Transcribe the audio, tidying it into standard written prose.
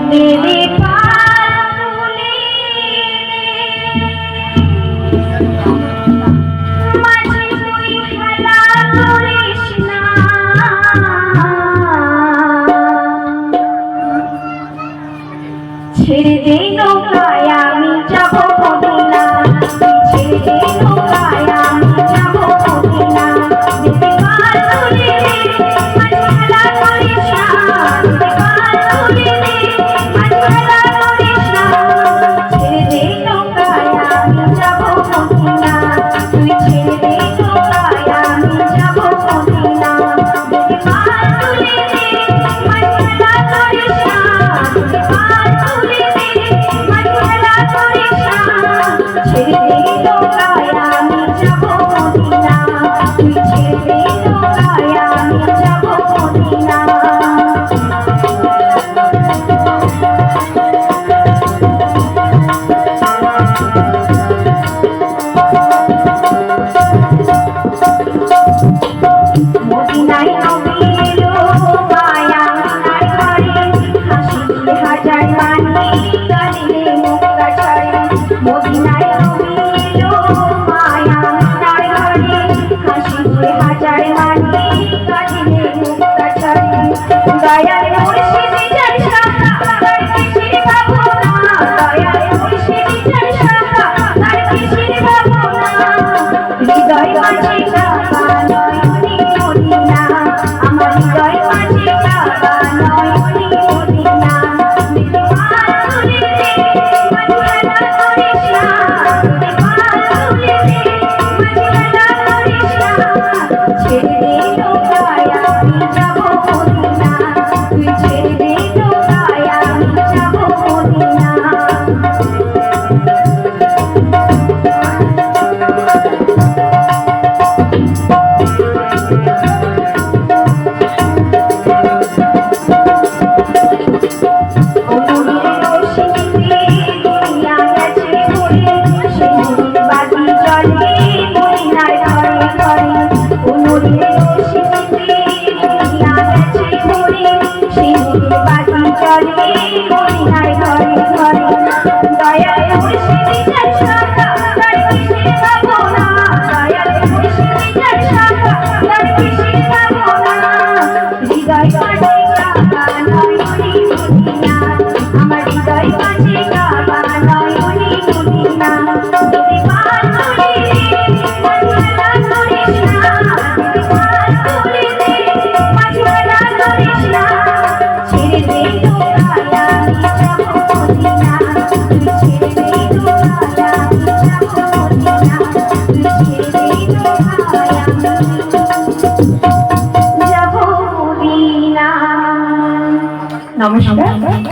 মেরে পার তুলে মাঝে তুই খেলা করিস না, ছেড়ে দে নৌকায় আমি যাবো মদিনা, ছেড়ে দে নৌকায় আমি যাবো মদিনা। মেরে পার তুলে মাঝে খেলা করিস না, মেরে পার তুলে মাঝে খেলা করিস না, ছেড়ে দে নৌকায় আমি যাবো মদিনা, তুই ছেড়ে দে নৌকায় আমি যাবো মদিনা। মেরে পার তুলে মাঝে খেলা করিস না, মেরে পার তুলে মাঝে খেলা করিস না, ছেড়ে দে নৌকায় আমি যাবো মদিনা, তুই ছেড়ে দে নৌকায় আমি যাবো মদিনা। মদিনায় নবী এলো মায়া মিনার ঘরে, হাসি দিয়ে হাজার বাণী গালিলে মুক্তা ছড়ে। মদিনায় নবী এলো মায়া মিনার ঘরে, হাসি দিয়ে হাজার বাণী গালিলে মুক্তা ছড়ে। দয়াল মুর্শিদ যার শাখা তার কিসের ভাবনা, দয়াল মুর্শিদ যার শাখা তার কিসের ভাবনা। হৃদয় মাঝে কাবা নয়নে মদিনা, আমার হৃদয় মাঝে কাবা নয়নে মদিনা। মেরে পার তুলে মাঝে খেলা করিস না, মেরে পার তুলে মাঝে খেলা করিস না, ছেড়ে দে নৌকায় আমি যাবো মদিনা, তুই ছেড়ে দে নৌকায় আমি যাবো মদিনা। আমার হৃদয় মাঝে কাবা নয়নে মদিনা। মেরে পার তুলে মাঝে খেলা করিস না, মেরে পার তুলে মাঝে খেলা করিস না, ছেড়ে দে নৌকায় আমি যাবো মদিনা, তুই ছেড়ে দে নৌকায় আমি যাবো মদিনা, তুই ছেড়ে দে নৌকায় আমি যাবো মদিনা। নমস্কার।